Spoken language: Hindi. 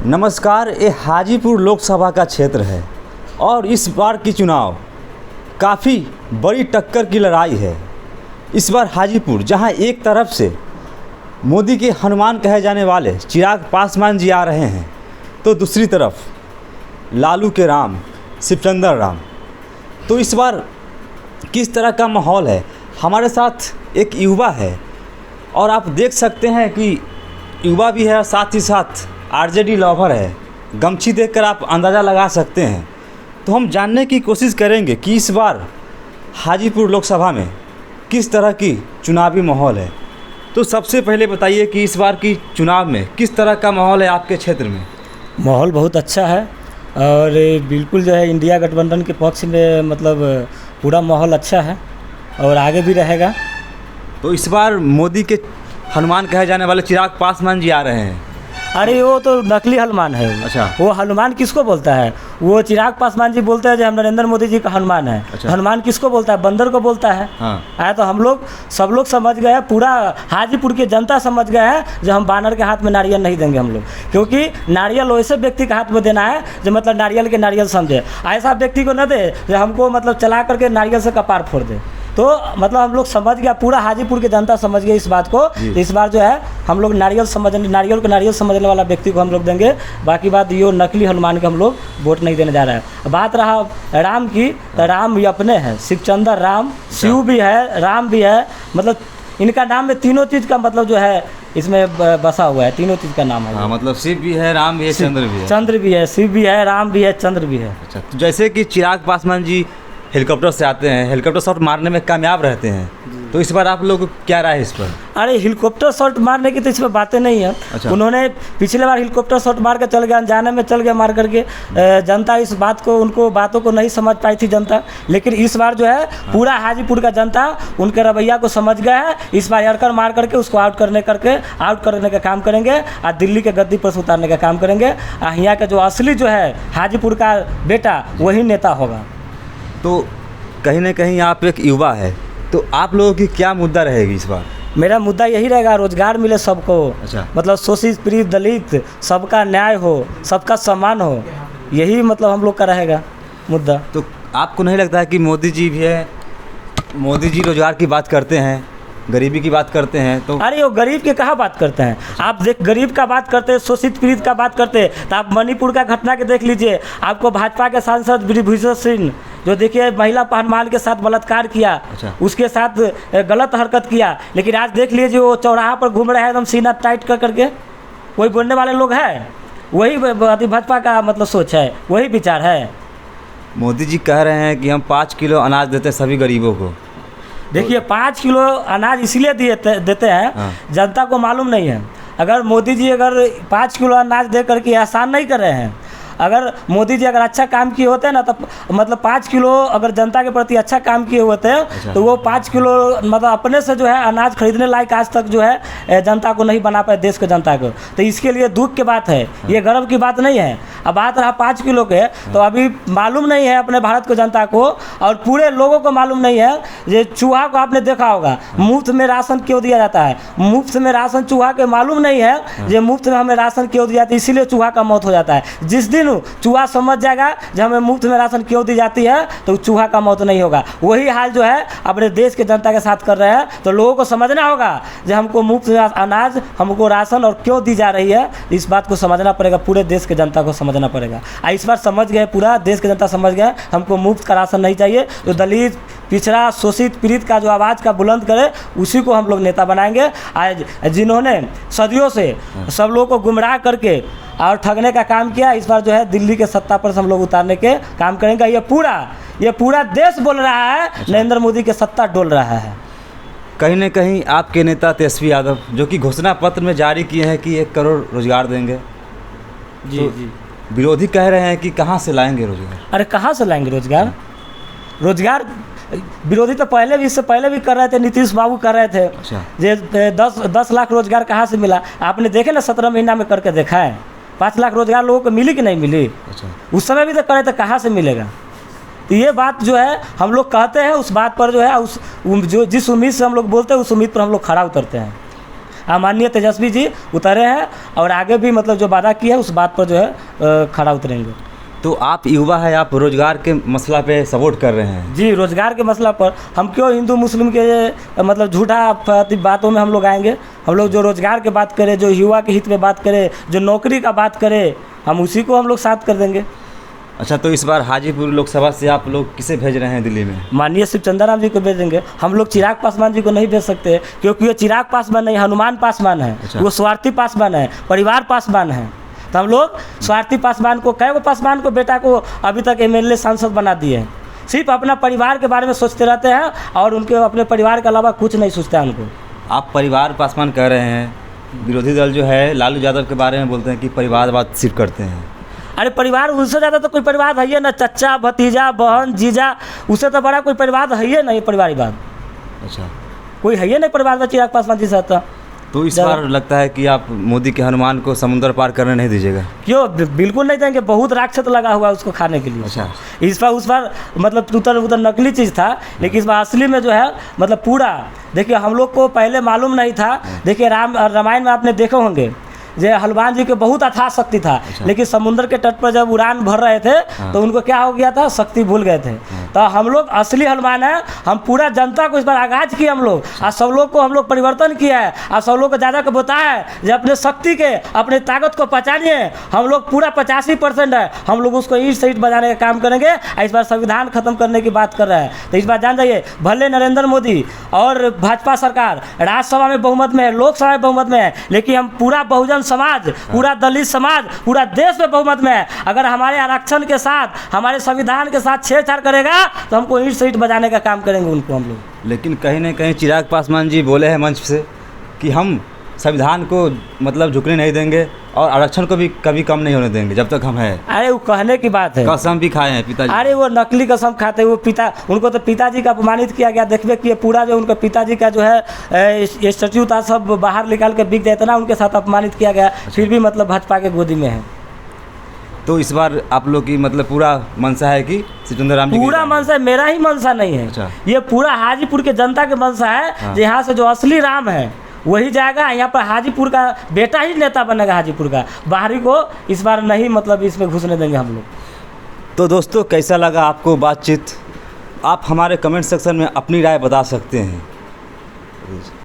नमस्कार। ये हाजीपुर लोकसभा का क्षेत्र है और इस बार की चुनाव काफ़ी बड़ी टक्कर की लड़ाई है। इस बार हाजीपुर जहां एक तरफ से मोदी के हनुमान कहे जाने वाले चिराग पासवान जी आ रहे हैं, तो दूसरी तरफ लालू के राम शिवचंद्र राम। तो इस बार किस तरह का माहौल है? हमारे साथ एक युवा है और आप देख सकते हैं कि युवा भी है, साथ ही साथ आरजेडी लवर है। गमछी देखकर आप अंदाज़ा लगा सकते हैं। तो हम जानने की कोशिश करेंगे कि इस बार हाजीपुर लोकसभा में किस तरह की चुनावी माहौल है। तो सबसे पहले बताइए कि इस बार की चुनाव में किस तरह का माहौल है आपके क्षेत्र में? माहौल बहुत अच्छा है और बिल्कुल जो है इंडिया गठबंधन के पक्ष में मतलब पूरा माहौल अच्छा है और आगे भी रहेगा। तो इस बार मोदी के हनुमान कहे जाने वाले चिराग पासवान जी आ रहे हैं। अरे वो तो नकली हनुमान है। अच्छा। वो हनुमान किसको बोलता है? वो चिराग पासवान जी बोलते हैं जो हम नरेंद्र मोदी जी का हनुमान है। अच्छा। हनुमान किसको बोलता है? बंदर को बोलता है। हाँ। आया तो हम लोग सब लोग समझ गए हैं, पूरा हाजीपुर की जनता समझ गए हैं जो हम बानर के हाथ में नारियल नहीं देंगे हम लोग, क्योंकि नारियल वैसे व्यक्ति के हाथ में देना है जो मतलब नारियल के नारियल समझे। ऐसा व्यक्ति को न दे जो हमको मतलब चला करके नारियल से कपार फोड़ दे। तो मतलब हम लोग समझ गया, पूरा हाजीपुर की जनता समझ गई इस बात को। इस बार जो है हम लोग नारियल को नारियल समझने वाला व्यक्ति को हम लोग देंगे। बाकी बात ये नकली हनुमान के हम लोग वोट नहीं देने जा रहे हैं। बात रहा राम की, तो राम भी अपने हैं, शिवचंद्र राम, शिव भी है, राम भी है। मतलब इनका नाम में तीनों चीज़ का मतलब जो है इसमें बसा हुआ है, तीनों चीज़ का नाम है। हाँ, मतलब शिव भी है, राम भी है, चंद्र भी है। चंद्र भी है, शिव भी है, राम भी है, चंद्र भी है। अच्छा, तो जैसे कि चिराग पासवान जी हेलीकॉप्टर से आते हैं, हेलीकॉप्टर शॉट मारने में कामयाब रहते हैं, तो इस बार आप लोग को क्या राय है इस पर? अरे हेलीकॉप्टर शॉट मारने की तो इसमें बातें नहीं है। अच्छा। उन्होंने पिछले बार हेलीकॉप्टर शॉट मार के चल गया, अनजाने में चल गया मार करके। जनता इस बात को, उनको बातों को नहीं समझ पाई थी जनता। लेकिन इस बार जो है पूरा हाजीपुर का जनता उनके रवैया को समझ गया है। इस बार यरकर मार करके उसको आउट करने का काम करेंगे और दिल्ली के गद्दी पर से उतारने का काम करेंगे। और यहाँ का जो असली जो है हाजीपुर का बेटा वही नेता होगा। तो कहीं ना कहीं आप एक युवा है, तो आप लोगों की क्या मुद्दा रहेगी इस बार? मेरा मुद्दा यही रहेगा, रोजगार मिले सबको। अच्छा। मतलब शोषित पीड़ित दलित सबका न्याय हो, सबका सम्मान हो, यही मतलब हम लोग का रहेगा मुद्दा। तो आपको नहीं लगता है कि मोदी जी भी है, मोदी जी रोजगार की बात करते हैं, गरीबी की बात करते हैं, तो अरे वो गरीब के कहाँ बात करते हैं? आप देख, गरीब का बात करते हैं, शोषित पीड़ित का बात करते हैं, तो आप मणिपुर का घटना के देख लीजिए। आपको भाजपा के सांसद ब्रिजभूषण सिंह जो देखिए महिला पहलवान के साथ बलात्कार किया। अच्छा। उसके साथ गलत हरकत किया, लेकिन आज देख लीजिए वो चौराहा पर घूम रहे हैं एकदम सीना टाइट कर करके। वही बोलने वाले लोग हैं, वही भाजपा का मतलब सोच है, वही विचार है। मोदी जी कह रहे हैं कि हम 5 किलो अनाज देते हैं सभी गरीबों को। देखिए 5 किलो अनाज इसलिए देते हैं। हाँ। जनता को मालूम नहीं है। अगर मोदी जी अगर 5 किलो अनाज दे करके एहसान नहीं कर रहे हैं, अगर मोदी जी अगर अच्छा काम किए होते हैं ना, तो मतलब 5 किलो अगर जनता के प्रति अच्छा काम किए होते हैं। अच्छा। तो वो 5 किलो मतलब अपने से जो है अनाज खरीदने लायक आज तक जो है जनता को नहीं बना पाए, देश के जनता को। तो इसके लिए दुख की बात है, ये गर्व की बात नहीं है। अब बात रहा 5 किलो के, तो अभी मालूम नहीं है अपने भारत को जनता को और पूरे लोगों को मालूम नहीं है। ये चूहा को आपने देखा होगा, मुफ्त में राशन क्यों दिया जाता है? मुफ्त में राशन चूहा के मालूम नहीं है ये मुफ्त में हमें राशन क्यों दिया जाता है, इसीलिए चूहा का मौत हो जाता है। जिस दिन चूहा समझ जाएगा जब हमें मुफ्त में राशन क्यों दी जाती है, तो चूहा का मौत नहीं होगा। वही हाल जो है अपने देश के जनता के साथ कर रहे हैं। तो लोगों को समझना होगा जो हमको मुफ्त में अनाज, हमको राशन और क्यों दी जा रही है, इस बात को समझना पड़ेगा। पूरे देश के जनता को समझना पड़ेगा। इस बार समझ गए, पूरा देश के जनता समझ गए, हमको मुफ्त का राशन नहीं चाहिए। तो दलित, पिछड़ा, शोषित पीड़ित का जो आवाज़ का बुलंद करे, उसी को हम लोग नेता बनाएंगे। आज जिन्होंने सदियों से सब लोगों को गुमराह करके और ठगने का काम किया, इस बार जो है दिल्ली के सत्ता पर हम लोग उतारने के काम करेंगे। ये पूरा देश बोल रहा है। अच्छा। नरेंद्र मोदी के सत्ता डोल रहा है। कहीं ना कहीं आपके नेता तेजस्वी यादव जो कि घोषणा पत्र में जारी किए हैं कि 1 करोड़ रोजगार देंगे, जी तो जी, विरोधी कह रहे हैं कि कहाँ से लाएंगे रोजगार? अरे कहाँ से लाएंगे रोजगार? विरोधी तो पहले भी, इससे पहले भी कर रहे थे, नीतीश बाबू कर रहे थे। अच्छा। ये 10 लाख रोजगार कहाँ से मिला? आपने देखे ना, 17 महीना में करके देखा है। 5 लाख रोजगार लोगों को मिली कि नहीं मिली? अच्छा। उस समय भी तो करे थे, कहाँ से मिलेगा? तो ये बात जो है हम लोग कहते हैं, उस बात पर जो है जिस उम्मीद से हम लोग बोलते हैं उस उम्मीद पर हम लोग खड़ा उतरते हैं। माननीय तेजस्वी जी उतरे हैं और आगे भी मतलब जो वादा किया है उस बात पर जो है खड़ा उतरेंगे। तो आप युवा है, आप रोजगार के मसला पे सपोर्ट कर रहे हैं। जी, रोजगार के मसला पर हम क्यों हिंदू मुस्लिम के मतलब झूठा बातों में हम लोग आएंगे। हम लोग जो रोजगार की बात करें, जो युवा के हित में बात करें, जो नौकरी का बात करें, हम उसी को हम लोग साथ कर देंगे। अच्छा, तो इस बार हाजीपुर लोकसभा से आप लोग किसे भेज रहे हैं दिल्ली में? माननीय शिव चंद्राराम जी को भेजेंगे। हम लोग चिराग पासवान जी को नहीं भेज सकते, क्योंकि ये चिराग पासवान नहीं, हनुमान पासवान है। अच्छा। वो स्वार्थी पासवान है, परिवार पासवान है। तो हम लोग स्वार्थी पासवान को, कई वो पासवान को बेटा को अभी तक MLA सांसद बना दिए हैं। सिर्फ अपना परिवार के बारे में सोचते रहते हैं और उनके अपने परिवार के अलावा कुछ नहीं सोचते हैं उनको। आप परिवार पासवान कह रहे हैं, विरोधी दल जो है लालू यादव के बारे में बोलते हैं कि परिवारवाद सिर्फ करते हैं। अरे परिवार, उससे ज़्यादा तो कोई परिवार है ही ना। चच्चा, भतीजा, बहन, जीजा, उससे तो बड़ा कोई परिवार है ही नहीं। परिवारवाद अच्छा, कोई है ही नहीं परिवारवाद चिराग पासवान जी से। तो इस बार लगता है कि आप मोदी के हनुमान को समुद्र पार करने नहीं दीजिएगा? क्यों, बिल्कुल नहीं देंगे। बहुत राक्षस लगा हुआ है उसको खाने के लिए। अच्छा, इस बार उस बार मतलब उधर नकली चीज़ था, लेकिन इस बार असली में जो है मतलब पूरा। देखिए, हम लोग को पहले मालूम नहीं था। देखिए, रामायण में आपने देखे होंगे जो हनुमान जी के बहुत अथाह शक्ति था। अच्छा। लेकिन समुद्र के तट पर जब उड़ान भर रहे थे तो उनको क्या हो गया था, शक्ति भूल गए थे। तो हम लोग असली हनुमान है। हम पूरा जनता को इस बार आगाज किया हम लोग, और सब लोग को हम लोग परिवर्तन किया है, और सब लोग को ज़्यादा को बताया है जो अपने शक्ति के, अपने ताकत को पहचानिए। हम लोग पूरा 85% है। हम लोग उसको ईट से ईट बजाने का काम करेंगे। इस बार संविधान खत्म करने की बात कर रहे हैं। तो इस बार जान जाइए, भले नरेंद्र मोदी और भाजपा सरकार राज्यसभा में बहुमत में है, लोकसभा में बहुमत में है, लेकिन हम पूरा बहुजन समाज, पूरा दलित समाज, पूरा देश में बहुमत में है। अगर हमारे आरक्षण के साथ, हमारे संविधान के साथ छेड़छाड़ करेगा तो हमको ईंट से ईंट बजाने का काम करेंगे उनको हम लोग। लेकिन कहीं ना कहीं चिराग पासवान जी बोले हैं मंच से कि हम संविधान को मतलब झुकने नहीं देंगे और आरक्षण को भी कभी कम नहीं होने देंगे जब तक हम हैं। अरे वो कहने की बात है। कसम भी खाए हैं पिताजी। अरे वो नकली कसम खाते, वो उनको तो पिताजी का अपमानित किया गया। देखबे कि पूरा जो उनका पिताजी का जो है स्टैच्यू था सब बाहर निकाल के बिक जाता ना, उनके साथ अपमानित किया गया। फिर भी मतलब भाजपा के गोदी में है। तो इस बार आप लोग की मतलब पूरा मनसा है कि चंद्राराम जी? पूरा मनसा है, मेरा ही मनसा नहीं है। अच्छा। ये पूरा हाजीपुर के जनता के मनसा है। हाँ। यहाँ से जो असली राम है वही जाएगा। यहाँ पर हाजीपुर का बेटा ही नेता बनेगा हाजीपुर का। बाहरी को इस बार नहीं मतलब इसमें घुसने देंगे हम लोग। तो दोस्तों, कैसा लगा आपको बातचीत? आप हमारे कमेंट सेक्शन में अपनी राय बता सकते हैं।